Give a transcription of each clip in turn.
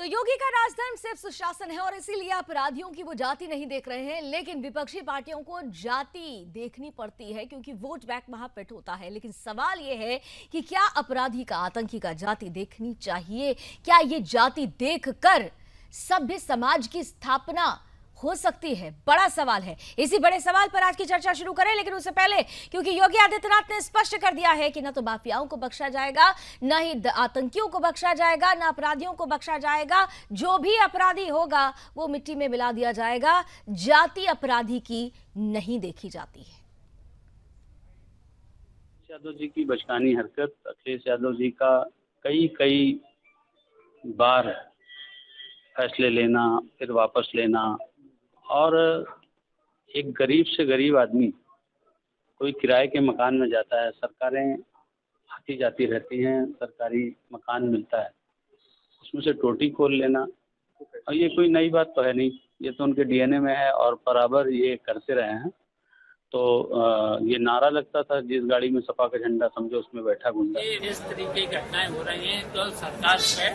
तो योगी का राजधर्म सिर्फ सुशासन है और इसीलिए अपराधियों की वो जाति नहीं देख रहे हैं, लेकिन विपक्षी पार्टियों को जाति देखनी पड़ती है क्योंकि वोट बैंक वहां फिट होता है। लेकिन सवाल ये है कि क्या अपराधी का, आतंकी का जाति देखनी चाहिए? क्या ये जाति देखकर सभ्य समाज की स्थापना हो सकती है? बड़ा सवाल है। इसी बड़े सवाल पर आज की चर्चा शुरू करें, लेकिन उससे पहले क्योंकि योगी आदित्यनाथ ने स्पष्ट कर दिया है कि न तो माफियाओं को बख्शा जाएगा, न ही आतंकियों को बख्शा जाएगा, न अपराधियों को बख्शा जाएगा। जो भी अपराधी होगा वो मिट्टी में मिला दिया जाएगा। जाति अपराधी की नहीं देखी जाती है। यादव जी की बचकानी हरकत, अखिलेश यादव जी का कई बार फैसले लेना फिर वापस लेना, और एक गरीब से गरीब आदमी कोई किराए के मकान में जाता है, सरकारें आती जाती रहती हैं, सरकारी मकान मिलता है, उसमें से टोटी खोल लेना, और ये कोई नई बात तो है नहीं, ये तो उनके डीएनए में है और बराबर ये करते रहे हैं। तो ये नारा लगता था, जिस गाड़ी में सपा का झंडा समझो उसमें बैठा गुंडा। इस तरीके की घटनाएं हो रही हैं तो सरकार है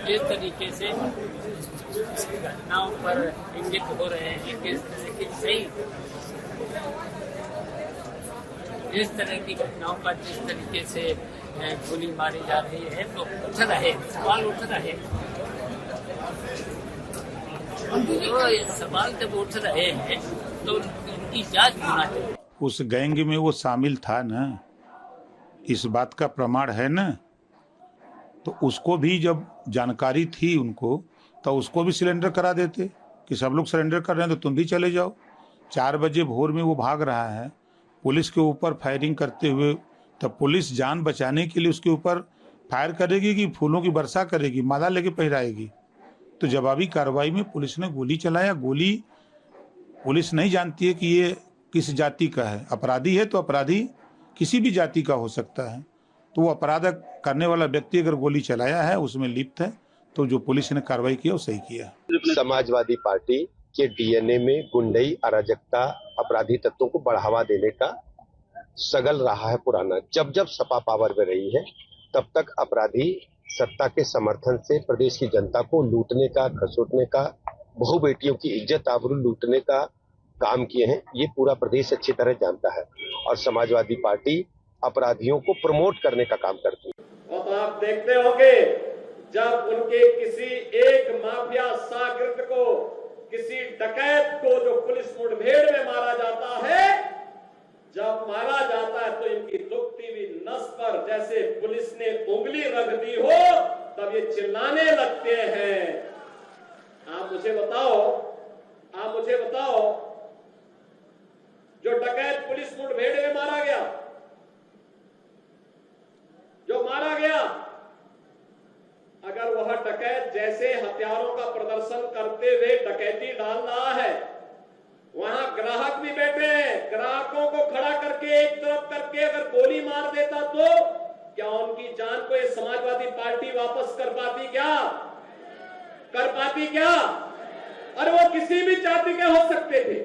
इस तरीके से घटनाओं पर इंगित हो रहे हैं कि सही इस तरह की घटनाओं पर जिस तरीके से गोली मारी जा रही है तो उठ रहे सवाल उठ रहे तो ये सवाल जब उठ रहे हैं तो इनकी जांच होना चाहिए। उस गैंग में वो शामिल था ना, इस बात का प्रमाण है ना। तो उसको भी जब जानकारी थी उनको, तो उसको भी सिलेंडर करा देते कि सब लोग सरेंडर कर रहे हैं तो तुम भी चले जाओ। 4 बजे भोर में वो भाग रहा है, पुलिस के ऊपर फायरिंग करते हुए, तब पुलिस जान बचाने के लिए उसके ऊपर फायर करेगी कि फूलों की वर्षा करेगी, माला लेके पहराएगी। तो जवाबी कार्रवाई में पुलिस ने गोली चलाया। गोली पुलिस नहीं जानती है कि ये किस जाति का है। अपराधी है तो अपराधी किसी भी जाति का हो सकता है। तो वो अपराध करने वाला व्यक्ति अगर गोली चलाया है, उसमें लिप्त है, तो जो पुलिस ने कार्रवाई किया वो सही किया। समाजवादी पार्टी के डीएनए में गुंडई, अराजकता, अपराधी तत्वों को बढ़ावा देने का सगल रहा है पुराना। जब जब सपा पावर में रही है तब तक अपराधी सत्ता के समर्थन से प्रदेश की जनता को लूटने का, खसोटने का, बहु बेटियों की इज्जत आबरू लूटने का काम किए हैं। ये पूरा प्रदेश अच्छी तरह जानता है और समाजवादी पार्टी अपराधियों को प्रमोट करने का काम करती है। और आप देखते होंगे जब उनके किसी एक माफिया शागिर्द को, किसी डकैत को जो पुलिस मुठभेड़ में मारा जाता है, जब मारा जाता है तो इनकी दुखती हुई नस पर जैसे पुलिस ने उंगली रख दी हो, तब ये चिल्लाने लगते हैं। आप मुझे बताओ जो डकैत पुलिस मुठभेड़ में मारा गया, अगर वह डकैत जैसे हथियारों का प्रदर्शन करते हुए डकैती डाल रहा है, वहां ग्राहक भी बैठे हैं, ग्राहकों को खड़ा करके एक तरफ करके अगर गोली मार देता तो क्या उनकी जान को ये समाजवादी पार्टी वापस कर पाती क्या? और वो किसी भी जाति के हो सकते थे।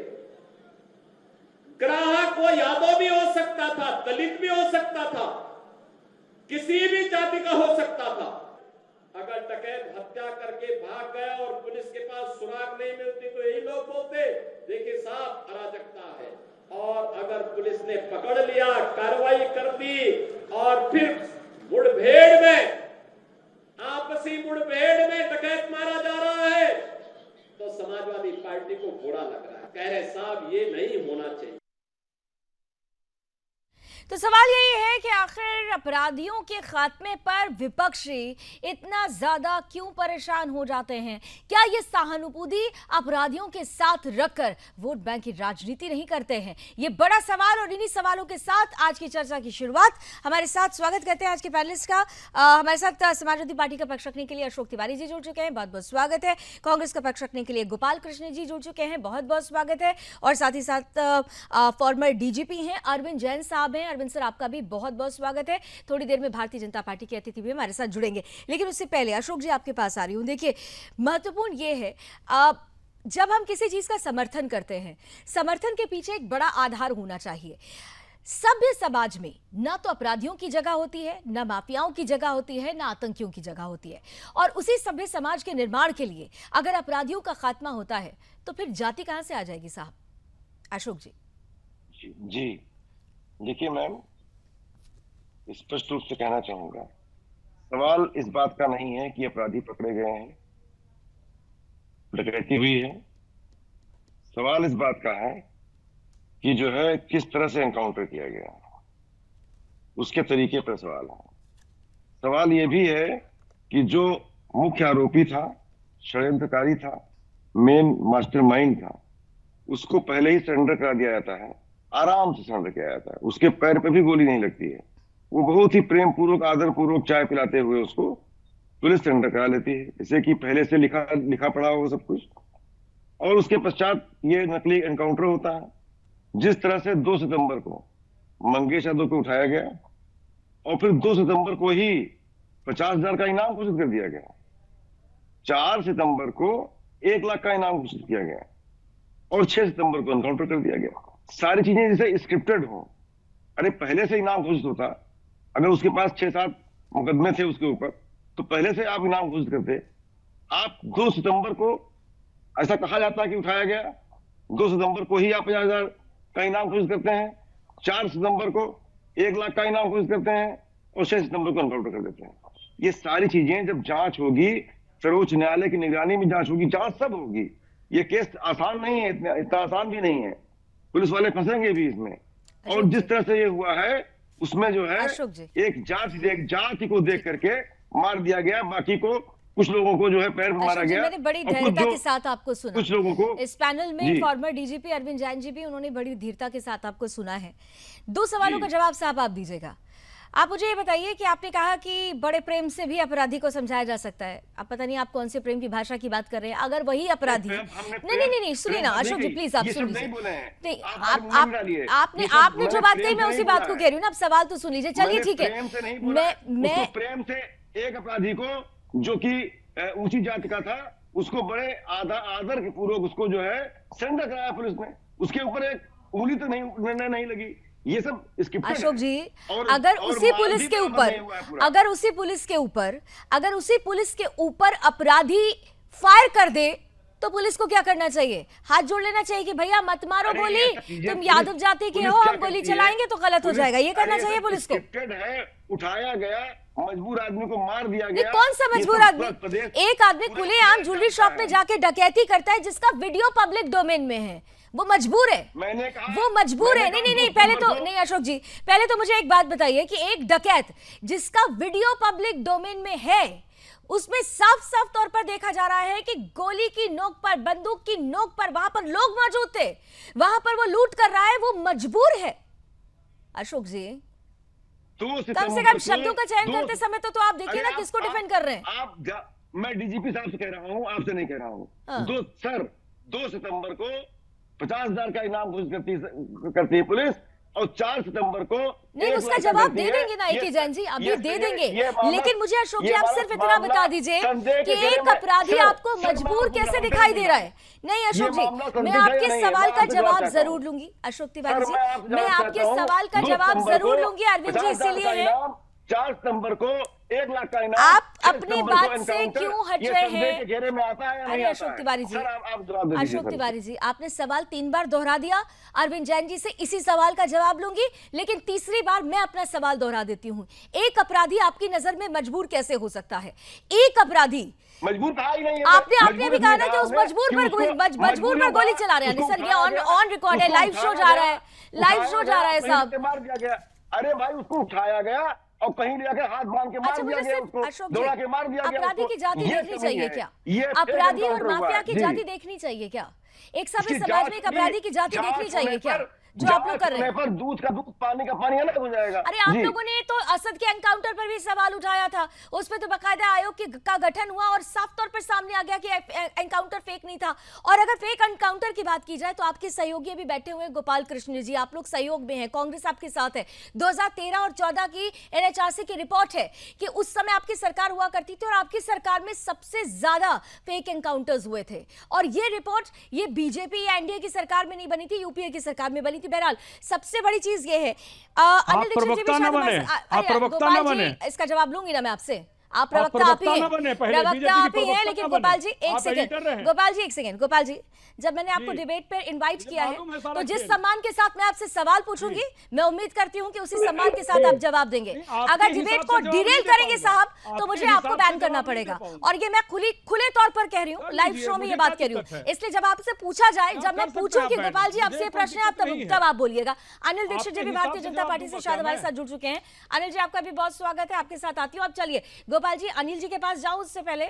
ग्राहक वो यादव भी हो सकता था, दलित भी हो सकता था, किसी भी जाति का हो सकता था। अगर डकैत हत्या करके भाग गया और पुलिस के पास सुराग नहीं मिलती तो यही लोग बोलते, देखिए साहब अराजकता है। और अगर पुलिस ने पकड़ लिया, कार्रवाई कर दी और फिर आपसी मुठभेड़ में डकैत मारा जा रहा है, तो समाजवादी पार्टी को बुरा लग रहा है, कह रहे साहब ये नहीं होना चाहिए। तो सवाल यही है कि आखिर अपराधियों के खात्मे पर विपक्षी इतना ज्यादा क्यों परेशान हो जाते हैं? क्या ये सहानुभूति अपराधियों के साथ रखकर वोट बैंक की राजनीति नहीं करते हैं? ये बड़ा सवाल, और इन्हीं सवालों के साथ आज की चर्चा की शुरुआत। हमारे साथ स्वागत करते हैं आज के पैनलिस्ट का। हमारे साथ समाजवादी पार्टी का पक्ष रखने के लिए अशोक तिवारी जी जुड़ चुके हैं, बहुत बहुत स्वागत है। कांग्रेस का पक्ष रखने के लिए गोपाल कृष्ण जी जुड़ चुके हैं, बहुत बहुत स्वागत है। और साथ ही साथ फॉर्मर डीजीपी हैं अरविंद जैन साहब हैं। अरविंद सर, आपका भी बहुत बहुत स्वागत है। थोड़ी देर में भारतीय जनता पार्टी के अतिथि भी हमारे साथ जुड़ेंगे, लेकिन उससे पहले अशोक जी आपके पास आ रही हूं। देखिए, महत्वपूर्ण ये है, जब हम किसी चीज का समर्थन करते हैं, समर्थन के पीछे एक बड़ा आधार होना चाहिए। सभ्य समाज में ना तो अपराधियों की जगह होती है, ना माफियाओं की जगह होती है, ना आतंकियों की जगह होती है। और उसी सभ्य समाज के निर्माण के लिए अगर अपराधियों का खात्मा होता है तो फिर जाति कहां से आ जाएगी साहब? अशोक जी। जी देखिए मैम, स्पष्ट रूप से कहना चाहूंगा, सवाल इस बात का नहीं है कि अपराधी पकड़े गए हैं, डकैती हुई है। सवाल इस बात का है कि जो है किस तरह से एनकाउंटर किया गया, उसके तरीके पर सवाल है। सवाल यह भी है कि जो मुख्य आरोपी था, षड्यंत्रकारी था, मेन मास्टरमाइंड था, उसको पहले ही सरेंडर करा दिया जाता है, आराम से सरेंडर किया जाता है। उसके पैर पे भी गोली नहीं लगती है। वो बहुत ही प्रेम पूर्वक, आदर पूर्वक चाय पिलाते हुए उसको पुलिस सरेंडर करा लेती है, जैसे कि पहले से लिखा पड़ा हो सब कुछ। और उसके पश्चात ये नकली एनकाउंटर होता है। जिस तरह से 2 सितंबर को मंगेश यादव को उठाया गया और फिर 2 सितंबर को ही 50,000 का इनाम घोषित कर दिया गया, 4 सितंबर को 1 लाख का इनाम घोषित किया गया और 6 सितंबर को एनकाउंटर कर दिया गया। सारी चीजें जैसे स्क्रिप्टेड हो। अरे पहले से इनाम घोषित होता, अगर उसके पास 6-7 मुकदमे थे उसके ऊपर, तो पहले से आप इनाम घोषित करते। आप 2 सितंबर को ऐसा कहा जाता है कि उठाया गया, 2 सितंबर को ही आप 50,000 का इनाम घोषित करते हैं, 4 सितंबर को 1 लाख का इनाम घोषित करते हैं और 6 सितंबर को एनकाउंटर कर देते हैं। ये सारी चीजें जब जांच होगी, सर्वोच्च न्यायालय की निगरानी में जांच होगी, जांच सब होगी। ये केस आसान नहीं है, इतना आसान भी नहीं है, पुलिस वाले फंसेंगे भी इसमें। और जिस तरह से ये हुआ है उसमें जो है एक जाति को देख करके मार दिया गया, बाकी को कुछ लोगों को जो है पैर में मारा गया। मैंने बड़ी धैर्यता के साथ आपको सुना। कुछ लोगों को इस पैनल में फॉर्मर डीजीपी अरविंद जैन जी भी, उन्होंने बड़ी धीरता के साथ आपको सुना है। 2 सवालों का जवाब साहब आप दीजिएगा। आप मुझे ये बताइए कि आपने कहा कि बड़े प्रेम से भी अपराधी को समझाया जा सकता है। अब पता नहीं आप कौन से प्रेम की भाषा की बात कर रहे हैं। अगर वही अपराधी नहीं सुनिए ना अशोक जी, प्लीज आप सुन लीजिए। नहीं, आपने जो बात कही मैं उसी बात को कह रही हूँ ना। आप सवाल तो सुन लीजिए। चलिए ठीक है, मैं प्रेम से एक अपराधी को जो कि ऊंची जाति का था, उसको बड़े आदर के पूर्वक उसको जो है सरेंडर कराया पुलिस ने। उसके ऊपर एक उंगली तो नहीं लगी। ये सब अशोक जी, अगर उसी पुलिस के ऊपर अपराधी फायर कर दे तो पुलिस को क्या करना चाहिए? हाथ जोड़ लेना चाहिए कि भैया मत मारो गोली, तुम यादव जाति के हो, हम गोली चलाएंगे तो गलत हो जाएगा। ये करना चाहिए पुलिस को। उठाया गया, मजबूर आदमी को मार दिया गया। कौन सा मजबूर आदमी? एक आदमी खुलेआम ज्वेलरी शॉप में जाके डकैती करता है जिसका वीडियो पब्लिक डोमेन में है, वो मजबूर है। मैंने कहा वो मजबूर है। नहीं, पहले तो नहीं अशोक जी, पहले तो मुझे एक बात बताइए कि एक डकैत जिसका वीडियो पब्लिक डोमेन में है, उसमें साफ तौर पर देखा जा रहा है कि गोली की नोक पर, बंदूक की नोक पर वहां पर लोग मौजूद थे, वहां पर वो लूट कर रहा है, वो मजबूर है। अशोक जी, कम से कम शब्दों का चयन करते समय तो आप देखिए ना किसको डिफेंड कर रहे हैं। मैं डीजीपी साहब से कह रहा हूं, आपसे नहीं कह रहा हूं। 2 सितंबर को 50,000 का इनाम घोषित करती है पुलिस और 4 सितंबर को नहीं, उसका जवाब दे देंगे ना एक जैन जी, अभी दे देंगे। लेकिन मुझे अशोक जी आप सिर्फ इतना बता दीजिए कि एक अपराधी आपको मजबूर कैसे दिखाई दे रहा है। नहीं अशोक जी, मैं आपके सवाल का जवाब जरूर लूंगी। अशोक तिवारी जी, मैं आपके सवाल का जवाब जरूर लूंगी। अरविंद जी इसीलिए है 4 सितंबर को 1 लाख का इनाम। आप अपनी बात से क्यों हट रहे हैं? घेरे में आता है या नहीं? अशोक तिवारी जी, अशोक तिवारी जी, आपने सवाल 3 बार दोहरा दिया। अरविंद जैन जी से इसी सवाल का जवाब लूंगी, लेकिन तीसरी बार मैं अपना सवाल दोहरा देती हूँ। एक अपराधी आपकी नजर में मजबूर कैसे हो सकता है? एक अपराधी मजबूर था ही नहीं। आपने अभी कहा ना कि उस मजबूर पर गोली चला रहे हैं। सर ये ऑन रिकॉर्ड है, लाइव शो जा रहा है साहब। मार दिया गया। अरे भाई, उसको उठाया गया और कहीं ले जाकर हाथ बांध के मार दिया गया, उसको दौड़ा के मार दिया गया। अपराधी की जाति देखनी चाहिए क्या? अपराधी और माफिया की जाति देखनी चाहिए क्या? एक सभ्य समाज में एक अपराधी की जाति देखनी चाहिए क्या, जो आप लोग कर रहे हैं? दूध का दूध, पानी का पानी अलग हो जाएगा। अरे आप लोगों ने तो असद के एनकाउंटर पर भी सवाल उठाया था, उस पर तो बाकायदा आयोग का गठन हुआ और साफ तौर पर सामने आ गया कि एनकाउंटर फेक नहीं था। और अगर फेक एनकाउंटर की बात की जाए तो आपके सहयोगी भी बैठे हुए गोपाल कृष्ण जी, आप लोग सहयोग में हैं, कांग्रेस आपके साथ है। 2013 और 14 की NHRC की रिपोर्ट है कि उस समय आपकी सरकार हुआ करती थी और आपकी सरकार में सबसे ज्यादा फेक एनकाउंटर्स हुए थे। और ये रिपोर्ट ये बीजेपी या एनडीए की सरकार में नहीं बनी थी, यूपीए की सरकार में बनी राजनीति। बहरहाल सबसे बड़ी चीज ये है, अनिल दीक्षित जी भी शायद हमारे गोपाल जी, इसका जवाब लूंगी ना मैं आपसे। आप प्रवक्ता आप ही हैं, प्रवक्ता आप ही हैं, लेकिन गोपाल जी एक सेकंड, गोपाल जी जब मैंने आपको डिबेट पे इनवाइट किया है तो जिस सम्मान के साथ मैं आपसे सवाल पूछूंगी, मैं उम्मीद करती हूं कि उसी सम्मान के साथ आप जवाब देंगे। अगर डिबेट को डिरेल करेंगे साहब तो मुझे आपको बैन करना पड़ेगा, और ये मैं खुले तौर पर कह रही हूँ, लाइव शो में ये बात कह रही हूँ। इसलिए जब आपसे पूछा जाए, जब मैं पूछूं कि गोपाल जी आपसे प्रश्न है, आप तब आप बोलिएगा। अनिल दीक्षित जी भी भारतीय जनता पार्टी से शायद हमारे साथ जुड़ चुके हैं। अनिल जी आपका भी बहुत स्वागत है, आपके साथ आती हूँ। अब चलिए गोपाल जी, अनिल जी के पास जाऊं उससे पहले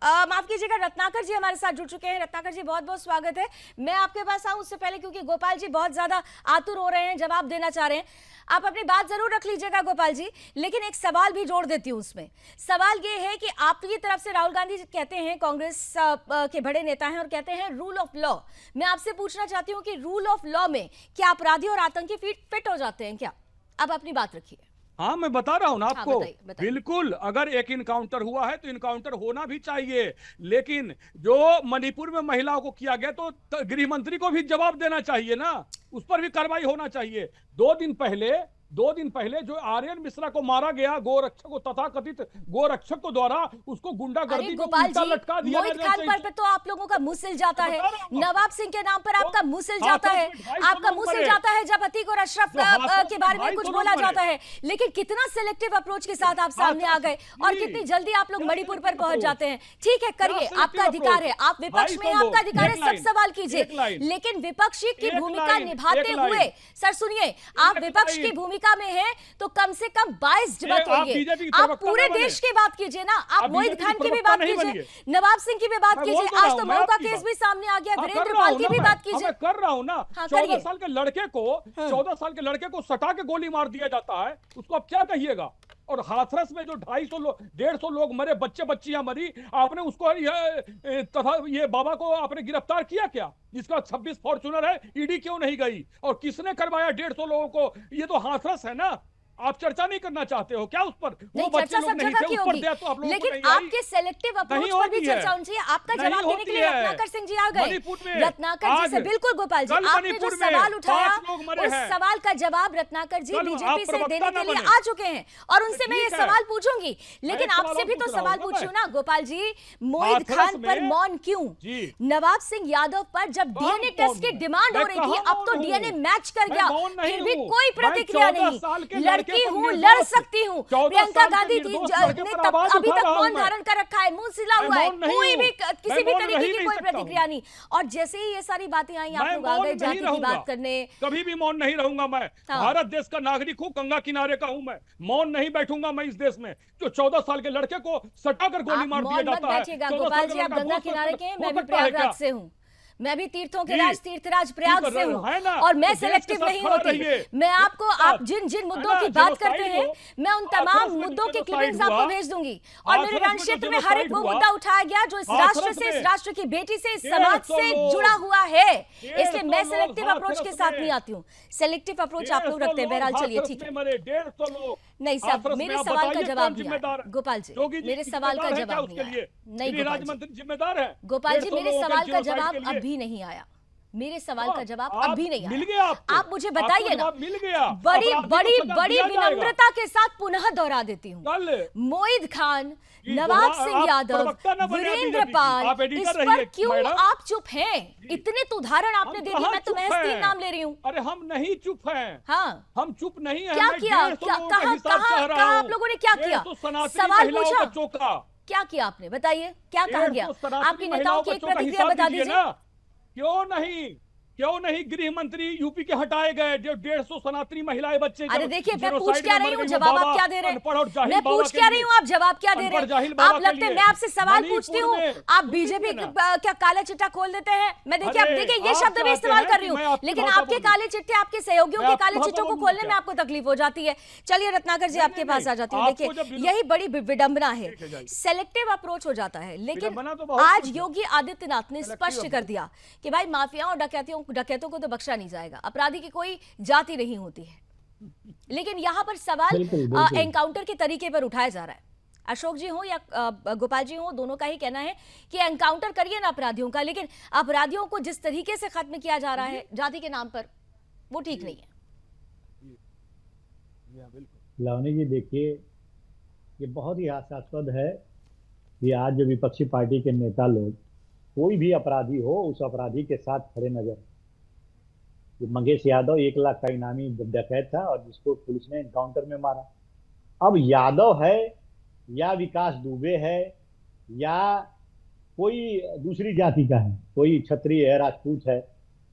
माफ कीजिएगा, रत्नाकर जी हमारे साथ जुड़ चुके हैं। रत्नाकर जी बहुत बहुत स्वागत है। मैं आपके पास आऊं उससे पहले, क्योंकि गोपाल जी बहुत ज्यादा आतुर हो रहे हैं, जवाब देना चाह रहे हैं। आप अपनी बात जरूर रख लीजिएगा गोपाल जी, लेकिन एक सवाल भी जोड़ देती हूं उसमें। सवाल ये है कि आपकी तरफ से राहुल गांधी कहते हैं, कांग्रेस के बड़े नेता हैं, और कहते हैं रूल ऑफ लॉ। मैं आपसे पूछना चाहती हूँ कि रूल ऑफ लॉ में क्या अपराधी और आतंकी फिट हो जाते हैं क्या? अब अपनी बात रखिए। हाँ, मैं बता रहा हूं ना आपको। हाँ, बताइए। बिल्कुल, अगर एक इनकाउंटर हुआ है तो इनकाउंटर होना भी चाहिए, लेकिन जो मणिपुर में महिलाओं को किया गया तो गृह मंत्री को भी जवाब देना चाहिए ना, उस पर भी कार्रवाई होना चाहिए। 2 दिन पहले जो आर्यन मिश्रा को मारा गया, गोरक्षक को, तथाकथित गोरक्षक को द्वारा, उसको गुंडागर्दी में उल्टा लटका दिया। मोहित खान पर तो आप लोगों का मुंह सिल जाता है, नवाब सिंह के नाम पर आपका मुंह सिल जाता है, आपका मुंह सिल जाता है जब अतीक और अशरफ के बारे में कुछ बोला जाता है। लेकिन कितना सिलेक्टिव अप्रोच के साथ आप सामने आ गए, और कितनी जल्दी आप लोग मणिपुर पर पहुंच जाते हैं। ठीक है, करिए, आपका अधिकार है, आप विपक्ष में हैं, आपका अधिकार है, सब सवाल कीजिए, लेकिन विपक्षी की भूमिका निभाते हुए, सर सुनिए, आप विपक्ष की भूमिका में है तो कम से कम 22 मत होइए। आप पूरे देश की बात कीजिए ना, आप मोहित खान की भी बात कीजिए, नवाब सिंह की भी बात कीजिए, आज तो मऊ का केस भी सामने आ गया, वीरेंद्र पाल की भी बात कीजिए। कर रहा हूं ना, 14 साल के लड़के को सटा के गोली मार दिया जाता है, उसको आप क्या कहिएगा? और हाथरस में जो 250 लोग 150 लोग मरे, बच्चे बच्चियां मरी, आपने उसको तथा ये बाबा को आपने गिरफ्तार किया क्या? जिसका 26 फॉर्च्यूनर है, ईडी क्यों नहीं गई? और किसने करवाया 150 लोगों को? ये तो हाथरस है ना। आप चर्चा नहीं करना चाहते हो क्या उस पर? वो बच्चे लोग नहीं थे, ऊपर दिया तो आप लोगों को लेकिन आपके सेलेक्टिव अप्रोच पर भी चर्चा होनी चाहिए। आपका जवाब देने के लिए रत्नाकर सिंह जी आ गए। रत्नाकर जी से बिल्कुल गोपाल जी, आपने जो सवाल उठाया उस सवाल का जवाब रत्नाकर जी बीजेपी से देने के लिए आ चुके हैं, और उनसे मैं ये सवाल पूछूंगी। लेकिन आपसे भी तो सवाल पूछूं ना गोपाल जी, मोहित खान पर मौन क्यों? नवाब सिंह यादव पर जब डीएनए टेस्ट की डिमांड हो रही थी, अब तो डीएनए मैच कर गया, फिर भी कोई प्रतिक्रिया नहीं। लड़की हूँ, लड़ सकती हूँ। प्रियंका गांधी जी ने अभी तक मौन धारण कर रखा है, मुंह सिला हुआ है, कोई भी किसी भी तरीके की कोई प्रतिक्रिया नहीं। और जैसे ही ये सारी बातें आई, आप लोग आ गए जाति की बात करने। कभी भी मौन नहीं रहूंगा मैं। भारत देश का नागरिक हूँ, गंगा किनारे का हूँ मैं। मौन नहीं बैठूंगा मैं इस देश में, जो 14 साल के लड़के को सटाकर गोली मार दिया जाता है। गोपाल जी, आप गंगा किनारे के हैं, मैं भी प्रयागराज से हूँ, मैं भी तीर्थों के राज तीर्थराज प्रयाग से हूँ, और मैं सिलेक्टिव नहीं होती। मैं आपको, आप जिन मुद्दों की बात करते हैं, मैं उन तमाम मुद्दों की क्लिपिंग्स आपको भेज दूंगी। और मेरे रण क्षेत्र में हर एक वो मुद्दा उठाया गया जो इस राष्ट्र से, इस राष्ट्र की बेटी से, इस समाज से जुड़ा हुआ है। इसलिए मैं सिलेक्टिव अप्रोच के साथ नहीं आती हूँ। सिलेक्टिव अप्रोच आप लोग रखते हैं। बहरहाल चलिए, ठीक है। नहीं साहब, मेरे सवाल का जवाब नहीं गोपाल जी, मेरे सवाल का जवाब नहीं जिम्मेदार है गोपाल जी, मेरे सवाल का जवाब अभी नहीं आया। मेरे सवाल का जवाब अभी नहीं आया। आप मुझे बताइए ना। मिल गया। बड़ी बड़ी बड़ी विनम्रता के साथ पुनः दोहरा देती हूँ, मोहित खान, नवाब सिंह यादव, वीरेंद्र पाल, इस पर क्यों आप चुप हैं? इतने तो उदाहरण आपने दे दिए, मैं तो महज 3 नाम ले रही हूँ। अरे हम नहीं चुप हैं। हाँ, हम चुप नहीं हैं। क्या किया? कहाँ आप लोगों ने क्या किया? सवाल पूछा, क्या किया आपने? बताइए, क्या कहा गया? आपकी नेताओं की एक प्रतिक्रिया बता दीजिए। क्यों नहीं गृह मंत्री यूपी के हटाए गए? जो 150 सनातनी महिलाएं, बच्चे। अरे देखिए, मैं पूछ क्या रही हूँ, जवाब आप क्या दे रहे हैं? मैं पूछ क्या रही हूँ, आप जवाब क्या दे रहे हैं? आप लगते हैं मैं आपसे सवाल पूछती हूँ, आप बीजेपी क्या काला चिट्ठा खोल देते हैं? मैं देखिए, अब देखिए, ये शब्द भी इस्तेमाल कर रही हूँ, लेकिन आपके काले चिट्ठे, आपके सहयोगियों के काले चिट्ठों को खोलने में आपको तकलीफ हो जाती है। चलिए रत्नाकर जी, आपके पास आ जाती हूँ। देखिए, यही बड़ी विडंबना है, सेलेक्टिव अप्रोच हो जाता है। लेकिन आज योगी आदित्यनाथ ने स्पष्ट कर दिया कि भाई माफियाओं और डकैतों को तो बख्शा नहीं जाएगा, अपराधी की कोई जाति नहीं होती है। लेकिन यहां पर सवाल एनकाउंटर के तरीके पर उठाया जा रहा है। अशोक जी हो या गोपाल जी हो, दोनों का ही कहना है कि एनकाउंटर करिए ना अपराधियों का, लेकिन अपराधियों को जिस तरीके से खत्म किया जा रहा है जाति के नाम पर, वो ठीक नहीं है। लावनी जी देखिए, ये बहुत ही हास्यास्पद है कि आज जो विपक्षी पार्टी के नेता लोग, कोई भी अपराधी हो उस अपराधी के साथ खड़े नजर। मंगेश यादव 1 लाख का इनामी डकैत था और जिसको पुलिस ने एनकाउंटर में मारा। अब यादव है या विकास दुबे है या कोई दूसरी जाति का है, कोई क्षत्रिय है, राजपूत है,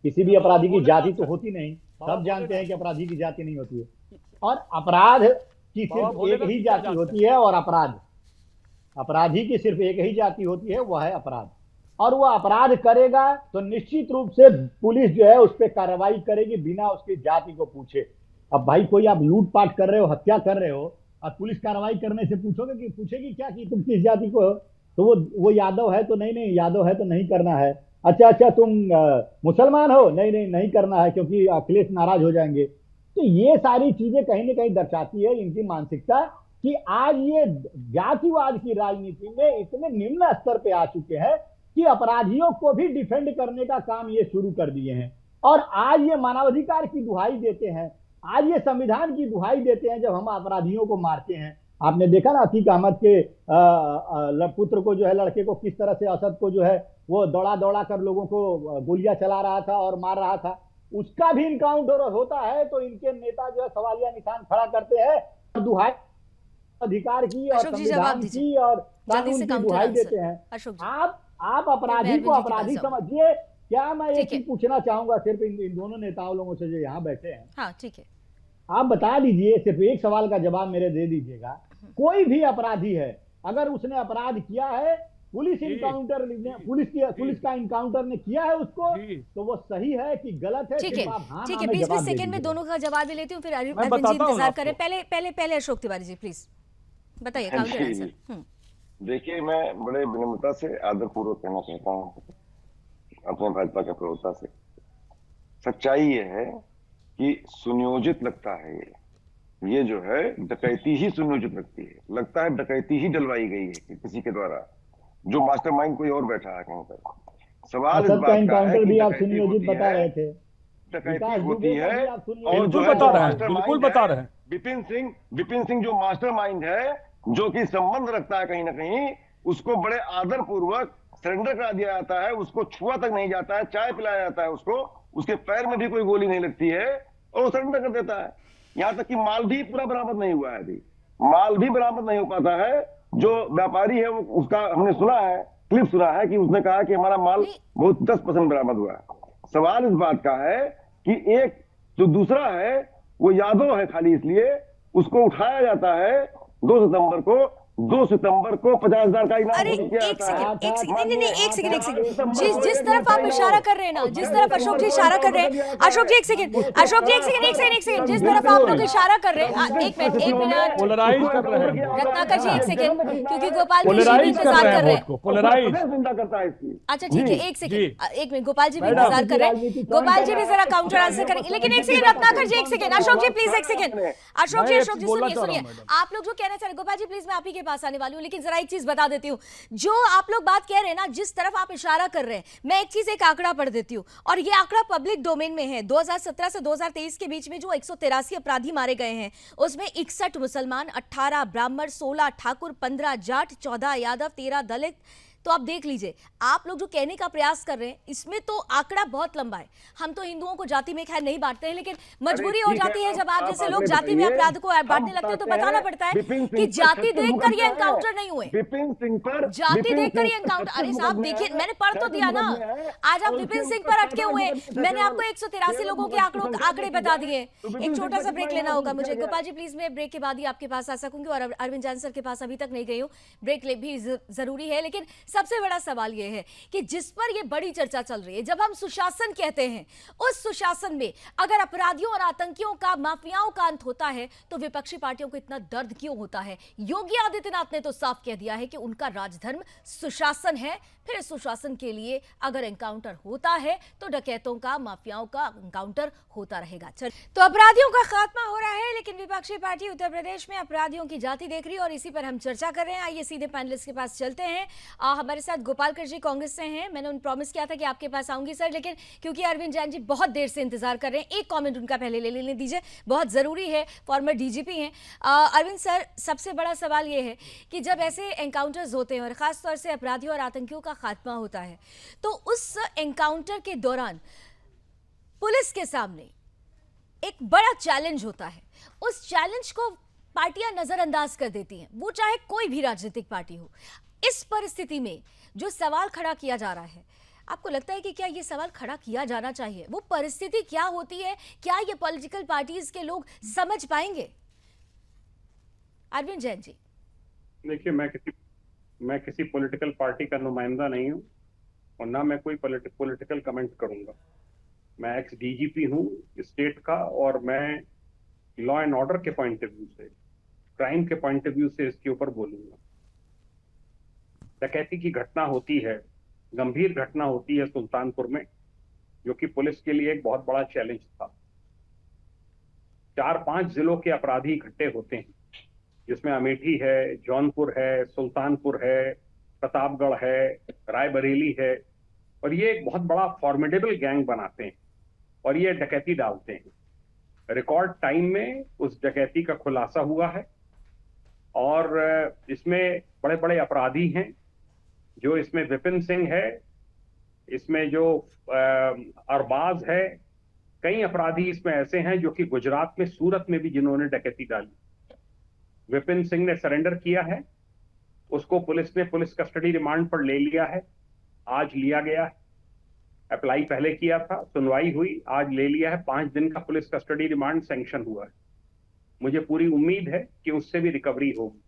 किसी भी अपराधी की जाति तो होती नहीं। सब जानते हैं कि अपराधी की जाति नहीं होती है, और अपराध की सिर्फ एक ही जाति होती है, और अपराधी की सिर्फ एक ही जाति होती है, वह है अपराध। और वह अपराध करेगा तो निश्चित रूप से पुलिस जो है उस पर कार्रवाई करेगी बिना उसकी जाति को पूछे। अब भाई कोई आप लूटपाट कर रहे हो, हत्या कर रहे हो, और पुलिस कार्रवाई करने से पूछेगी क्या कि तुम किस जाति को हो, तो वो यादव है तो नहीं यादव है तो नहीं करना है। अच्छा तुम मुसलमान हो, नहीं करना है क्योंकि अखिलेश नाराज हो जाएंगे। तो ये सारी चीजें कहीं ना कहीं दर्शाती है इनकी मानसिकता कि आज ये जातिवाद की राजनीति में इतने निम्न स्तर पे आ चुके हैं कि अपराधियों को भी डिफेंड करने का काम ये शुरू कर दिए हैं। और आज ये मानवाधिकार की दुहाई देते हैं, आज ये संविधान की दुहाई देते हैं जब हम अपराधियों को मारते हैं। आपने देखा ना अतीक अहमद के पुत्र को जो है, लड़के को किस तरह से असद को जो है वो दौड़ा कर लोगों को गोलियां चला रहा था और मार रहा था, उसका भी इनकाउंटर होता है। तो इनके नेता जो है सवालिया निशान खड़ा करते हैं, दुहाई अधिकार की और संविधान की और कानून की दुहाई देते हैं। आप अपराधी को अपराधी समझिए। क्या मैं एक चीज पूछना चाहूंगा सिर्फ इन दोनों नेताओं लोगों से जो यहाँ बैठे हैं, हाँ ठीक है, आप बता दीजिए, सिर्फ एक सवाल का जवाब मेरे दे दीजिएगा। कोई भी अपराधी है, अगर उसने अपराध किया है, पुलिस का इनकाउंटर ने किया है उसको, तो वो सही है कि गलत है? ठीक है 20 सेकंड में दोनों का जवाब ले लेती हूँ, फिर अरविंद जी इंतजार करें। पहले अशोक तिवारी जी प्लीज बताइए काउंटर आंसर। देखिए, मैं बड़े विनम्रता से आदरपूर्वक कहना चाहता हूँ अपने भाजपा के प्रवक्ता से, सच्चाई ये है कि सुनियोजित लगता है, ये जो है डकैती ही सुनियोजित लगता है डकैती ही डलवाई गई है किसी के द्वारा, जो मास्टरमाइंड कोई और बैठा है कहीं पर। सवाल इस बात का है कि आप सुनियोजित बता रहे थे, डकैती होती है और जो बिल्कुल बता रहे हैं विपिन सिंह जो मास्टरमाइंड है, जो कि संबंध रखता है कहीं ना कहीं, उसको बड़े आदर पूर्वक सरेंडर करा दिया जाता है, उसको छुआ तक नहीं जाता है, चाय पिलाया जाता है उसको, उसके पैर में भी कोई गोली नहीं लगती है और वो सरेंडर कर देता है। यहां तक कि माल भी पूरा बरामद नहीं हुआ है, अभी माल भी बरामद नहीं हो पाता है। जो व्यापारी है वो, उसका हमने सुना है, क्लिप सुना है कि उसने कहा कि हमारा माल बहुत 10% बरामद हुआ है। सवाल इस बात का है कि एक जो दूसरा है वो यादव है, खाली इसलिए उसको उठाया जाता है 2 सितंबर को 50,000 का इनाम एक सेकंड जिस तरफ आप इशारा कर रहे हैं ना, जिस तरफ अशोक जी इशारा कर रहे हैं, अशोक जी एक सेकंड जिस तरफ आप लोग इशारा कर रहे हैं, एक मिनट पोलराइज कर रहे हैं रत्नाकर जी, एक सेकंड, क्योंकि गोपाल जी भी इंतजार कर रहे हैं। पोलराइज अच्छा ठीक है, एक मिनट, गोपाल जी भी इंतजार कर रहे हैं, गोपाल जी भी जरा काउंटर आंसर करेंगे, लेकिन एक सेकंड रत्नाकर जी, एक सेकंड, अशोक जी प्लीज एक सेकंड, अशोक जी सुनिए, आप लोग जो कहना चाह रहे, गोपाल जी प्लीज मैं आप ही के पास आने वाली हूँ, लेकिन जरा एक चीज बता देती हूँ, जो आप लोग बात कह रहे हैं ना, जिस तरफ आप इशारा कर रहे हैं, मैं एक आंकड़ा पढ़ देती हूँ, और ये आंकड़ा पब्लिक डोमेन में है। 2017 से 2023 के बीच में जो 183 अपराधी मारे गए हैं, उसमें 61 मुसलमान, 18 ब्राह्मण, 16 ठाकुर, 15 जाट, 14 यादव, 13 दलित। तो आप देख लीजिए, आप लोग जो कहने का प्रयास कर रहे हैं, इसमें तो आंकड़ा बहुत लंबा है। हम तो हिंदुओं को जाति में खैर नहीं बांटते हैं, लेकिन मजबूरी हो जाती है जब आप जैसे लोग जाति में अपराध को बांटने लगते हैं, तो बताना पड़ता है कि जाति देखकर ये एनकाउंटर नहीं हुए, जाति देखकर ये एनकाउंटर। अरे साहब देखिए, मैंने पढ़ तो दिया ना, आज आप विपिन सिंह पर अटके हुए, मैंने आपको 183 लोगों के आंकड़े बता दिए। एक छोटा सा ब्रेक लेना होगा मुझे, गोपाल जी प्लीज, मैं ब्रेक के बाद ही आपके पास आ सकूंगी, और अरविंद जान सर के पास अभी तक नहीं गई हूँ, ब्रेक भी जरूरी है। लेकिन सबसे बड़ा सवाल यह है कि जिस पर यह बड़ी चर्चा चल रही है, जब हम सुशासन कहते हैं, उस सुशासन में अगर अपराधियों और आतंकियों का, माफियाओं का अंत होता है तो विपक्षी पार्टियों को इतना दर्द क्यों होता है? योगी आदित्यनाथ ने तो साफ कह दिया है कि उनका राजधर्म सुशासन है। फिर इस सुशासन के लिए अगर एनकाउंटर होता है तो डकैतों का, माफियाओं का एनकाउंटर होता रहेगा। तो अपराधियों का खात्मा हो रहा है, लेकिन विपक्षी पार्टी उत्तर प्रदेश में अपराधियों की जाति देख रही है और इसी पर हम चर्चा कर रहे हैं। आइए सीधे पैनलिस्ट के पास चलते हैं। हमारे साथ गोपालकर जी कांग्रेस से हैं। मैंने उन प्रॉमिस किया था कि आपके पास आऊंगी सर, लेकिन क्योंकि अरविंद जैन जी बहुत देर से इंतजार कर रहे हैं, एक कॉमेंट उनका पहले ले लेने दीजिए, बहुत जरूरी है, फॉर्मर डीजीपी हैं। अरविंद सर, सबसे बड़ा सवाल यह है कि जब ऐसे एनकाउंटर्स होते हैं और खासतौर से अपराधियों और आतंकियों का खात्मा होता है, तो उस एनकाउंटर के दौरान पुलिस के सामने एक बड़ा चैलेंज होता है। उस चैलेंज को पार्टियां नजरअंदाज कर देती हैं, वो चाहे कोई भी राजनीतिक पार्टी हो। इस परिस्थिति में जो सवाल खड़ा किया जा रहा है, आपको लगता है कि क्या ये सवाल खड़ा किया जाना चाहिए? वो परिस्थिति क्या होती है, क्या ये पॉलिटिकल पार्टीज के लोग समझ पाएंगे? अरविंद जैन जी। देखिए, मैं किसी पॉलिटिकल पार्टी का नुमाइंदा नहीं हूं और ना मैं कोई पॉलिटिकल कमेंट करूंगा। मैं एक्स डीजीपी हूं स्टेट का और मैं लॉ एंड ऑर्डर के पॉइंट ऑफ व्यू से, क्राइम के पॉइंट ऑफ व्यू से इसके ऊपर बोलूंगा। डकैती की घटना होती है, गंभीर घटना होती है सुल्तानपुर में, जो कि पुलिस के लिए एक बहुत बड़ा चैलेंज था। 4-5 जिलों के अपराधी इकट्ठे होते हैं, जिसमें अमेठी है, जौनपुर है, सुल्तानपुर है, प्रतापगढ़ है, रायबरेली है, और ये एक बहुत बड़ा फॉर्मिडेबल गैंग बनाते हैं और ये डकैती डालते हैं। रिकॉर्ड टाइम में उस डकैती का खुलासा हुआ है और इसमें बड़े बड़े अपराधी हैं। जो इसमें विपिन सिंह है, इसमें जो अरबाज है, कई अपराधी इसमें ऐसे हैं जो कि गुजरात में, सूरत में भी जिन्होंने डकैती डाली। विपिन सिंह ने सरेंडर किया है, उसको पुलिस ने पुलिस कस्टडी रिमांड पर ले लिया है, आज लिया गया है। अप्लाई पहले किया था, सुनवाई हुई, आज ले लिया है। 5 दिन का पुलिस कस्टडी रिमांड सैंक्शन हुआ है। मुझे पूरी उम्मीद है कि उससे भी रिकवरी होगी।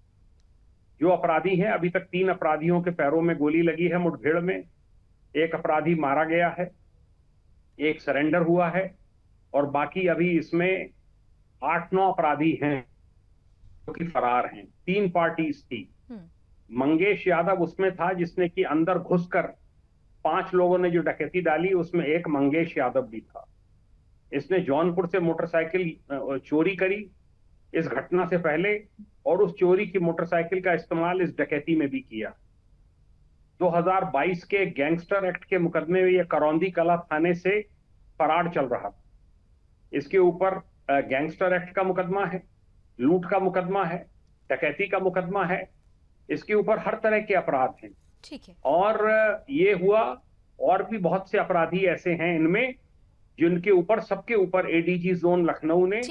जो अपराधी हैं, अभी तक 3 अपराधियों के पैरों में गोली लगी है मुठभेड़ में, एक अपराधी मारा गया है, एक सरेंडर हुआ है और बाकी अभी इसमें 8-9 अपराधी हैं जो कि फरार हैं। 3 पार्टीज थी। मंगेश यादव उसमें था जिसने कि अंदर घुसकर 5 लोगों ने जो डकैती डाली, उसमें एक मंगेश यादव भी था। इसने जौनपुर से मोटरसाइकिल चोरी करी इस घटना से पहले और उस चोरी की मोटरसाइकिल का इस्तेमाल इस डकैती में भी किया। 2022 के गैंगस्टर एक्ट के मुकदमे में यह करौंदी कला थाने से फरार चल रहा था। इसके ऊपर गैंगस्टर एक्ट का मुकदमा है, लूट का मुकदमा है, डकैती का मुकदमा है, इसके ऊपर हर तरह के अपराध हैं। ठीक है। और ये हुआ, और भी बहुत से अपराधी ऐसे हैं इनमें जिनके ऊपर, सबके ऊपर एडीजी जोन लखनऊ ने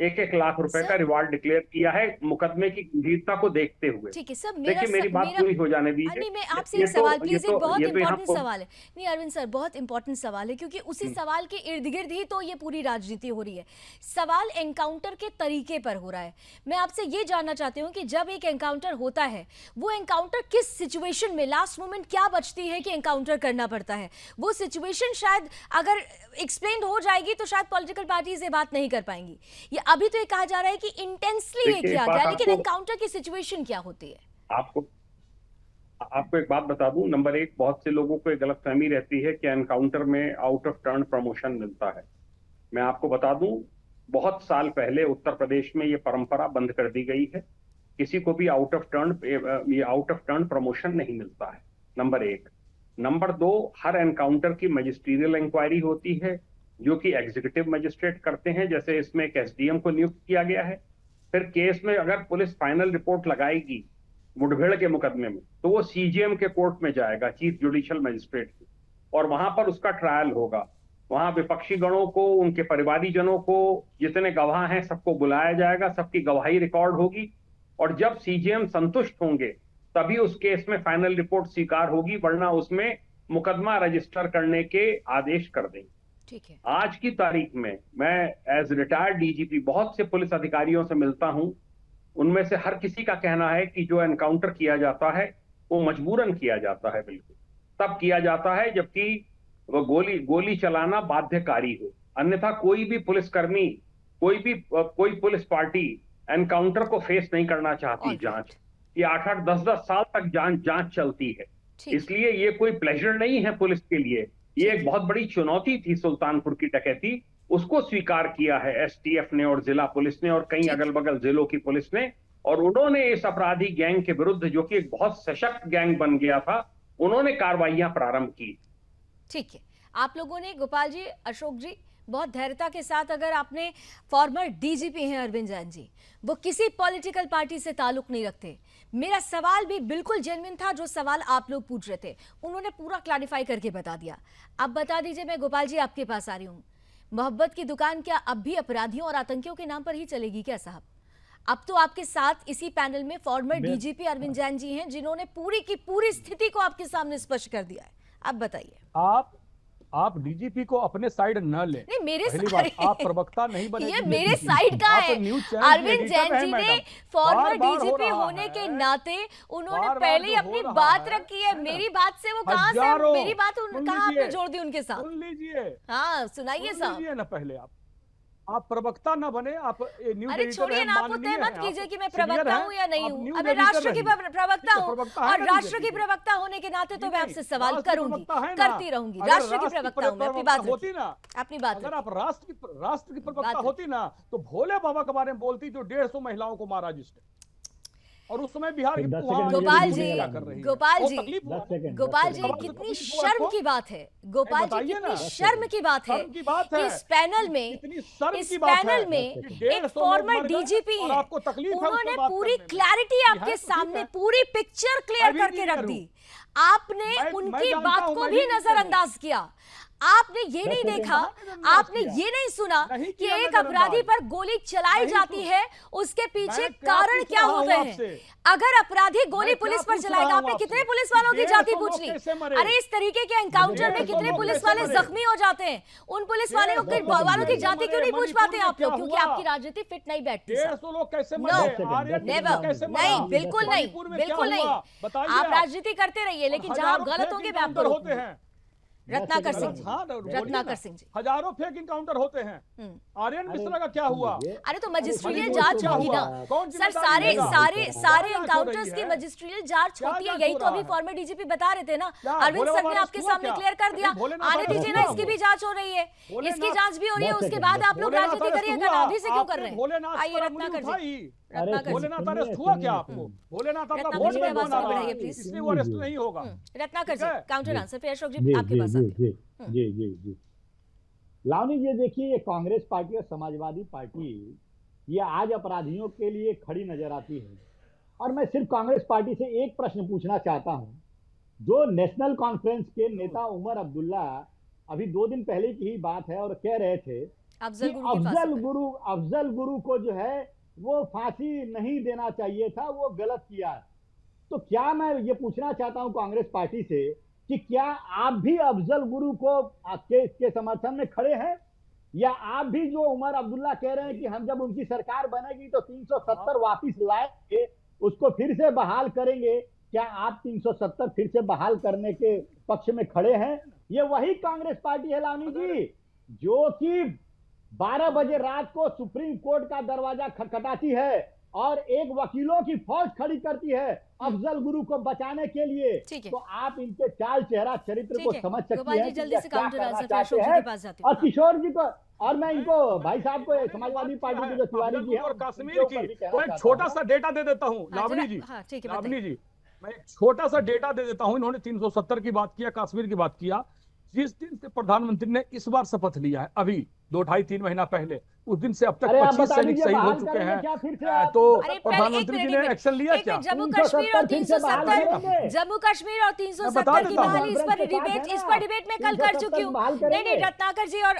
1-1 लाख रुपए का रिवार्ड डिक्लेयर किया है मुकदमे की गंभीरता को देखते हुए। ठीक है सर, देखिए मेरी बात पूरी हो जाने दीजिए। नहीं, मैं आपसे एक सवाल, प्लीज, एक बहुत इंपॉर्टेंट सवाल है। नहीं अरविंद सर, बहुत इंपॉर्टेंट सवाल है, क्योंकि उसी सवाल के इर्द गिर्द ही तो ये पूरी राजनीति हो रही है। सवाल एनकाउंटर के तरीके पर हो रहा है। मैं आपसे ये जानना चाहती हूँ कि जब एक एनकाउंटर होता है, वो एनकाउंटर किस सिचुएशन में, लास्ट मोमेंट क्या बचती है कि एनकाउंटर करना पड़ता है? वो सिचुएशन शायद अगर एक्सप्लेन हो जाएगी तो शायद पॉलिटिकल पार्टीज ये बात नहीं कर पाएंगी। ये अभी तो ये कहा जा रहा है कि इंटेंसली ये किया गया, लेकिन एनकाउंटर की सिचुएशन क्या होती है? आपको एक बात बता दूं। नंबर 1, बहुत से लोगों को एक गलतफहमी रहती है कि एनकाउंटर में आउट ऑफ टर्न प्रमोशन मिलता है। मैं आपको बता दूं, बहुत साल पहले उत्तर प्रदेश में ये परंपरा बंद कर दी गई है। किसी को भी आउट ऑफ टर्न प्रमोशन नहीं मिलता है, नंबर 1। नंबर 2, हर एनकाउंटर की मजिस्ट्रियल इंक्वायरी होती है जो कि एग्जीक्यूटिव मजिस्ट्रेट करते हैं। जैसे इसमें एक एसडीएम को नियुक्त किया गया है। फिर केस में अगर पुलिस फाइनल रिपोर्ट लगाएगी मुठभेड़ के मुकदमे में, तो वो सीजीएम के कोर्ट में जाएगा, चीफ जुडिशियल मजिस्ट्रेट, और वहां पर उसका ट्रायल होगा। वहां विपक्षी गणों को, उनके परिवारीजनों को, जितने गवाह हैं सबको बुलाया जाएगा, सबकी गवाही रिकॉर्ड होगी, और जब सीजीएम संतुष्ट होंगे तभी उस केस में फाइनल रिपोर्ट स्वीकार होगी, वरना उसमें मुकदमा रजिस्टर करने के आदेश कर देंगे। ठीक है। आज की तारीख में मैं एज रिटायर्ड डीजीपी बहुत से पुलिस अधिकारियों से मिलता हूं, उनमें से हर किसी का कहना है कि जो एनकाउंटर किया जाता है वो मजबूरन किया जाता है, बिल्कुल तब किया जाता है जबकि वो गोली चलाना बाध्यकारी हो। अन्यथा कोई भी पुलिसकर्मी, कोई पुलिस पार्टी एनकाउंटर को फेस नहीं करना चाहती। जांच ये 8-8, 10-10 साल तक जांच चलती है, इसलिए ये कोई प्लेजर नहीं है पुलिस के लिए। ये एक बहुत बड़ी चुनौती थी सुल्तानपुर की डकैती, उसको स्वीकार किया है एसटीएफ ने और जिला पुलिस ने और कई अगल बगल जिलों की पुलिस ने, और उन्होंने इस अपराधी गैंग के विरुद्ध, जो कि एक बहुत सशक्त गैंग बन गया था, उन्होंने कार्रवाइयां प्रारंभ की। ठीक है, आप लोगों ने, गोपाल जी, अशोक जी, बहुत धैर्यता के साथ, अगर आपने फॉर्मर डीजीपी हैं अरविंद जैन जी, वो किसी पॉलिटिकल पार्टी से ताल्लुक नहीं रखते। मेरा सवाल भी बिल्कुल जेन्युइन था, जो सवाल आप लोग पूछ रहे थे उन्होंने पूरा क्लैरिफाई करके बता दिया। अब बता दीजिए, मैं गोपाल जी आपके पास आ रही हूँ, मोहब्बत की दुकान क्या अब भी अपराधियों और आतंकियों के नाम पर ही चलेगी क्या साहब? अब तो आपके साथ इसी पैनल में फॉर्मर डीजीपी अरविंद जैन जी हैं, जिन्होंने पूरी की पूरी स्थिति को आपके सामने स्पष्ट कर दिया है। अब बताइए। आप डीजीपी को अपने साइड न ले। नहीं, मेरे आप प्रवक्ता नहीं बने। ये मेरे साइड का है। अरविंद जैन जी ने फॉर्मर डीजीपी होने के नाते उन्होंने पहले ही अपनी बात रखी है। मेरी बात से वो कहां से, मेरी बात कहां आपने जोड़ दी उनके साथ? सुन लीजिए। हाँ सुनाइए साहब। ना पहले आप प्रवक्ता ना बने, आप न्यूज़ अरे छोड़िए ना, आप तय मत कीजिए कि मैं प्रवक्ता हूँ या नहीं हूँ। अब मैं राष्ट्र की प्रवक्ता हूँ, और राष्ट्र की प्रवक्ता होने के नाते तो मैं आपसे सवाल करूंगी, करती रहूंगी। राष्ट्र की प्रवक्ता हूँ मैं, अपनी बात होती ना, अपनी बात। अगर आप राष्ट्र की प्रवक्ता होती ना, तो भोले बाबा के बारे में बोलती जो 150 महिलाओं को मारा जिसने, और उस समय बिहार गोपाल जी कितनी शर्म की बात है, गोपाल जी कितनी शर्म की बात है कि इस पैनल में एक फॉर्मर डीजीपी है, उन्होंने पूरी क्लैरिटी आपके सामने, पूरी पिक्चर क्लियर करके रख दी। आपने उनकी बात को भी नजरअंदाज किया। आपने ये नहीं देखा, आपने ये नहीं सुना कि एक अपराधी पर गोली चलाई जाती है, उसके पीछे कारण क्या होते हैं। अगर अपराधी गोली पुलिस पर चलाएगा, आपने कितने पुलिस वालों की जाति पूछ ली? अरे इस तरीके के एनकाउंटर में कितने पुलिस वाले जख्मी हो जाते हैं, उन पुलिस वालों की जाति क्यों नहीं पूछ पाते आप लोग? क्योंकि आपकी राजनीति फिट नहीं बैठती। नहीं, बिल्कुल नहीं, बिल्कुल नहीं। आप राजनीति करते रहिए, लेकिन जहां आप गलत होंगे मैं आपको रोकूंगी। रत्नाकर सिंह जी, रत्नाकर सिंह जी, हजारों फेक इनकाउंटर होते हैं। आर्यन मिश्रा का क्या हुआ? अरे तो मजिस्ट्रियल जांच होगी ना सर, सारे एनकाउंटर्स की मजिस्ट्रियल जांच होती है। यही तो अभी फॉर्मर डीजीपी बता रहे थे ना, अरविंद सर ने आपके सामने क्लियर कर दिया। आने दीजिए ना, इसकी भी जांच हो रही है, इसकी जांच भी हो रही है, उसके बाद आप लोग राजनीति करिएगा ना। अभी से क्यों कर रहे हैं? आइए रत्नाकर जी। भोलेनाथ अरेस्ट हुआ क्या आपको? भोलेनाथ आपका वोट नहीं बढ़ाइए प्लीज, इसलिए वो अरेस्ट नहीं होगा। रत्नाकर जी काउंटर आंसर, फिर अशोक जी आपके पास आते हैं। जी लावनी जी, देखिए ये कांग्रेस पार्टी और समाजवादी पार्टी ये आज अपराधियों के लिए खड़ी नजर आती है। और मैं सिर्फ कांग्रेस पार्टी से एक प्रश्न पूछना चाहता हूं। जो नेशनल कॉन्फ्रेंस के नेता उमर अब्दुल्ला, अभी 2 दिन पहले की ही बात है, और कह रहे थे अफजल गुरु को जो है वो फांसी नहीं देना चाहिए था, वो गलत किया। तो क्या मैं ये पूछना चाहता हूं कांग्रेस पार्टी से कि क्या आप भी अफजल गुरु को के समर्थन में खड़े हैं, या आप भी जो उमर अब्दुल्ला कह रहे हैं कि हम जब उनकी सरकार बनेगी तो 370 वापिस लाएंगे, उसको फिर से बहाल करेंगे, क्या आप 370 फिर से बहाल करने के पक्ष में खड़े हैं? ये वही कांग्रेस पार्टी है लावनी जी, जो कि 12 बजे रात को सुप्रीम कोर्ट का दरवाजा खटखटाती है और एक वकीलों की फौज खड़ी करती है अफजल गुरु को बचाने के लिए। तो आप इनके चाल चेहरा चरित्र को समझ सकते हैं। जल्दी से काउंटर आंसर फिर अशोक जी के पास जाते हैं। और किशोर जी को, और मैं इनको भाई साहब को, समाजवादी पार्टी के जो तिवारी जी हैं और कश्मीर की, तो एक छोटा सा डेटा दे देता हूँ लावनी जी। लावनी जी, मैं एक छोटा सा डेटा दे देता हूँ। इन्होंने 370 की बात किया, कश्मीर की बात किया। जिस दिन से प्रधानमंत्री ने इस बार शपथ लिया है, अभी 2-2.5-3 महीना पहले, उस दिन से अब तक 25 सैनिक शहीद हो चुके हैं। तो प्रधानमंत्री जी ने एक्शन लिया क्या? जम्मू कश्मीर और 370 की बहाली, इस पर डिबेट में कल कर चुकी हूँ। नहीं रत्नाकर जी और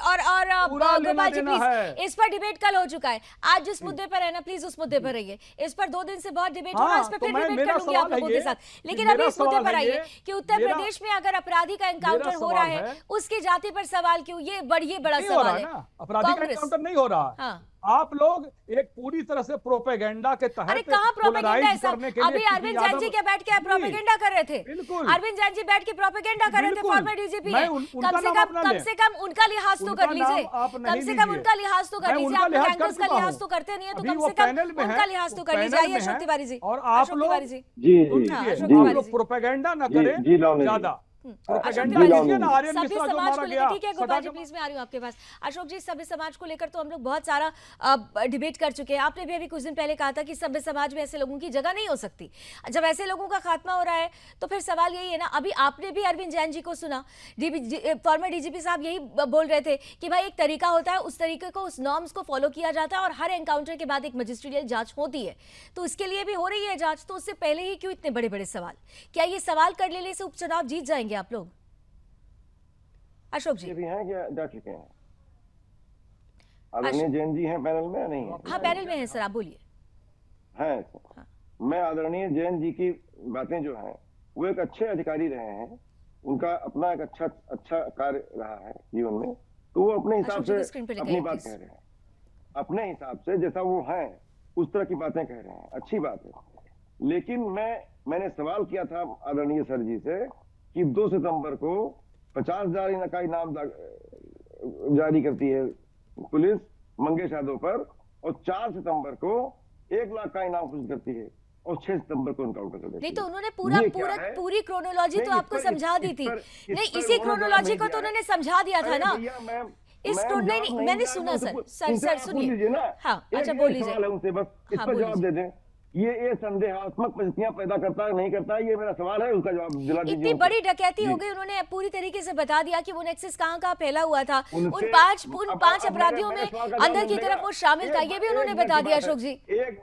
गोपाल जी प्लीज, इस पर डिबेट कल हो चुका है। आज जिस मुद्दे पर है ना, प्लीज उस मुद्दे पर रहिए। इस पर 2 दिन से बहुत डिबेट हो रहा है, इस पर फिर डिबेट कर लूंगी आप लोगों के साथ। लेकिन अभी इस मुद्दे पर आइए कि उत्तर प्रदेश में अगर अपराधी का एनकाउंटर हो रहा है, उसकी जाति पर सवाल क्यों? ये बड़ा सवाल है। अपराधी का एनकाउंटर नहीं हो रहा। रहा है। हाँ। आप लोग एक पूरी तरह से प्रोपेगेंडा के तहत अरे कहाँ प्रोपेगेंडा है सर? करने के लिए अभी अरविंद जैन जी क्या बैठ के प्रोपेगेंडा कर रहे थे? बिल्कुल। अरविंद जैन जी बैठ के प्रोपेगेंडा कर रहे थे, बिल्कुल। फॉर्मर डीजीपी मैं है। उनका कम से नाम कम अपना लें। उनका लिहाज तो उनका कर लीजिए, नाम आप कम नहीं से कम लीजिए। उनका लिहाज तो कर मैं लीजिए। उनका आप लिहाज एंकर्स कर का चुका लिहाज हूं। तो करते नहीं है, तो अभी कम वो से कम पैनल में उनका है, लिहाज तो वो कर लीजिए। पैनल आइए में अशोक है। तिवारी जी। और आप अशोक तिवारी लोग जी। जी हाँ, जी अशोक जी तिवारी लोग जी। जी प्रोपेगेंडा ना करें जी लावण्य जी। ज्यादा। अशोक प्रोपेगेंडा तिवारी जी, कीजिए ना, आर्यन सभ्य मिश्रा जो समाज मारा को गया लेकर, ठीक है गोपाल जी सटा के प्लीज मैं आ रही हूँ आपके पास। अशोक जी, सभ्य समाज को लेकर तो हम लोग बहुत सारा डिबेट कर चुके हैं। आपने भी अभी कुछ दिन पहले कहा था कि सभ्य समाज में ऐसे लोगों की जगह नहीं हो सकती। जब ऐसे लोगों का खात्मा हो रहा है तो फिर सवाल यही है ना, अभी आपने भी अरविंद जैन जी को सुना, फॉर्मर डीजीपी साहब यही बोल रहे थे कि भाई एक तरीका होता है, उस तरीके को, उस नॉर्म्स को फॉलो किया जाता है और हर एनकाउंटर के बाद एक मजिस्ट्रियल जांच होती है। तो इसके लिए भी हो रही है जांच, तो उससे पहले ही क्यों इतने बड़े बड़े सवाल? क्या ये सवाल कर लेने से उपचुनाव जीत जाएंगे आप लोग? अशोक जी। ये भी हैं क्या जा चुके हैं? आदरणीय जैन जी हैं पैनल में या नहीं है? हाँ पैनल में है सर, आप बोलिए। हैं। मैं आदरणीय जैन जी की बातें जो हैं वो एक अच्छे अधिकारी रहे हैं, उनका अपना एक अच्छा कार्य रहा है जीवन में, तो वो अपने हिसाब से अपनी बात कह रहे हैं, अपने हिसाब से जैसा वो हैं उस तरह की बातें कह रहे हैं, अच्छी बात है। लेकिन मैंने सवाल किया था आदरणीय सर जी से कि 2 सितंबर को 50,000 का इनाम जारी करती है पुलिस मंगेश यादव पर, और 4 सितंबर को 1 लाख का इनाम घोषित करती है और 6 सितंबर को एनकाउंटर कर देती है। नहीं तो उन्होंने पूरी क्रोनोलॉजी तो आपको समझा दी थी। नहीं, इसी क्रोनोलॉजी को तो उन्होंने समझा दिया था ना। मैंने सुना सर सुनिए। हाँ अच्छा बोल लीजिए। उनसे बस इस पर जवाब दे दें। ये संदेहात्मक परिस्थितियां पैदा करता है नहीं करता है, ये मेरा सवाल है, उसका जवाब दिला दीजिए। इतनी बड़ी डकैती हो गई, उन्होंने पूरी तरीके से बता दिया कि वो नेक्सस कहाँ फैला हुआ था, उन पांच अपराधियों में अंदर की तरफ वो शामिल था, ये भी उन्होंने बता दिया। अशोक जी एक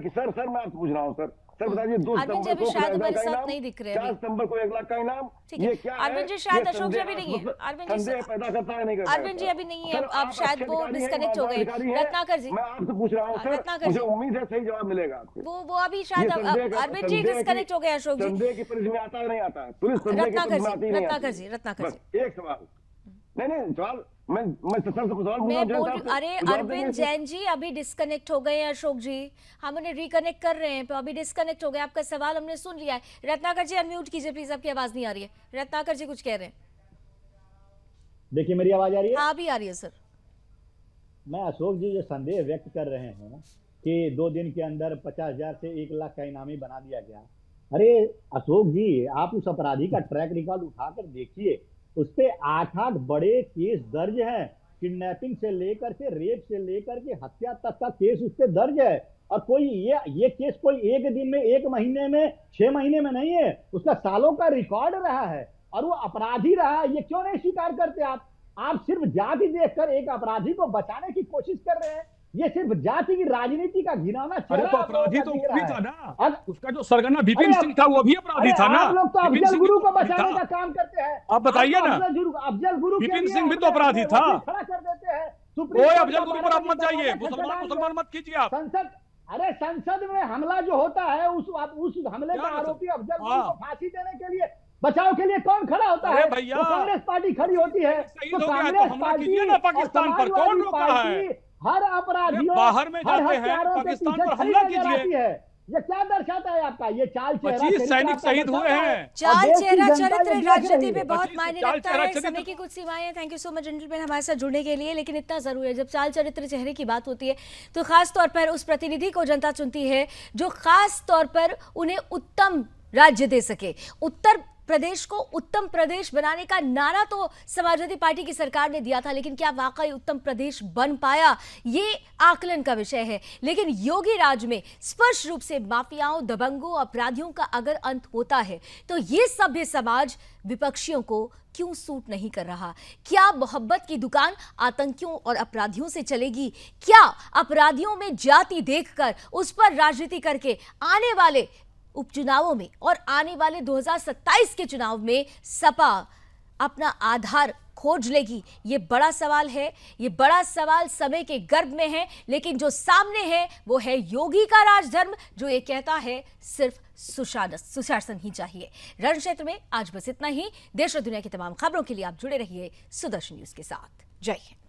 सर मैं आपसे पूछ रहा हूँ सर बताइए, 2 सितंबर को शायद हमारे साथ नहीं दिख रहे, 4 सितंबर को 1 लाख का इनाम, ये क्या है? अरविंद जी शायद अशोक जी अभी नहीं है, अरविंद जी पैदा करता है नहीं करता? अरविंद जी अभी नहीं है, आप शायद वो डिस्कनेक्ट हो गए। रत्नाकर जी, मैं आपसे पूछ रहा हूँ सर, मुझे उम्मीद है सही जवाब मिलेगा आपसे। वो अभी शायद अरविंद जी डिस्कनेक्ट हो गए। अशोक जी संदेह की परिधि में आता है नहीं आता है? पुलिस रत्नाकर जी एक सवाल नहीं सवाल मैं सवाल अरे अरविंद जैन जी अभी डिस्कनेक्ट हो गए हैं। अशोक जी हम उन्हें रिकनेक्ट कर रहे हैं, तो अभी डिस्कनेक्ट हो गए। आपका सवाल हमने सुन लिया है। रत्नाकर जी अनम्यूट कीजिए प्लीज, आपकी आवाज नहीं आ रही है। रत्नाकर जी कुछ कह रहे हैं। देखिए मेरी आवाज आ रही है? हाँ भी आ रही है सर। मैं अशोक जी जो संदेह व्यक्त कर रहे हैं कि 2 दिन के अंदर 50,000 से 1 लाख का इनामी बना दिया गया, अरे अशोक जी आप उस अपराधी का ट्रैक रिकॉर्ड उठाकर देखिए, उस पे 8 बड़े केस दर्ज हैं, किडनैपिंग से लेकर के रेप से लेकर के हत्या तक का केस उस पे दर्ज है। और कोई ये केस कोई 1 दिन में, 1 महीने में, 6 महीने में नहीं है, उसका सालों का रिकॉर्ड रहा है और वो अपराधी रहा है। ये क्यों नहीं स्वीकार करते आप सिर्फ जाति देखकर एक अपराधी को बचाने की कोशिश कर रहे हैं। ये सिर्फ जाति की राजनीति का घिनौना चेहरा। अरे तो अपराधी तो वो भी था ना, उसका जो सरगना विपिन सिंह था वो भी अपराधी था ना। आप लोग तो अफजल गुरु को बचाने का काम करते हैं। आप बताइए ना, अफजल गुरु विपिन सिंह भी तो अपराधी था। खड़ा कर देते हैं। कोई अफजल गुरु पर आप मत जाइए, मुसलमान मत कीजिए आप। संसद में हमला जो होता है उस हमले का आरोपी अफजल गुरु को फांसी देने के लिए, बचाव के लिए कौन खड़ा होता है? भैया कांग्रेस पार्टी खड़ी होती है। तो कांग्रेस पार्टी ना पाकिस्तान पर कौन रोका है? हर अपराधियों बाहर में जाते हैं पाकिस्तान पर हमला कीजिए। ये क्या दर्शाता है आपका ये चाल चेहरा? 25 सैनिक शहीद हुए हैं। चाल चेहरा चरित्र राजनीति में बहुत मायने रखता है। समय की कुछ सीमाएं हैं। Thank you so much gentleman हमारे साथ जुड़ने के लिए। लेकिन इतना जरूर है, जब चाल चरित्र चेहरे की बात होती है तो खास तौर पर उस प्रतिनिधि को जनता चुनती है जो खास तौर पर उन्हें उत्तम राज्य दे सके। उत्तर प्रदेश को उत्तम प्रदेश बनाने का नारा तो समाजवादी पार्टी की सरकार ने दिया था, लेकिन क्या वाकई उत्तम प्रदेश बन पाया, ये आकलन का विषय है। लेकिन योगी राज में स्पष्ट रूप से माफियाओं, दबंगों, अपराधियों का अगर अंत होता है तो ये सभ्य समाज विपक्षियों को क्यों सूट नहीं कर रहा? क्या मोहब्बत की दुकान आतंकियों और अपराधियों से चलेगी? क्या अपराधियों में जाति देखकर उस पर राजनीति करके आने वाले उपचुनावों में और आने वाले 2027 के चुनाव में सपा अपना आधार खोज लेगी? ये बड़ा सवाल है। ये बड़ा सवाल समय के गर्भ में है, लेकिन जो सामने है वो है योगी का राजधर्म, जो ये कहता है सिर्फ सुशासन ही चाहिए। रण क्षेत्र में आज बस इतना ही। देश और दुनिया की तमाम खबरों के लिए आप जुड़े रहिए सुदर्शन न्यूज के साथ। जय हिंद।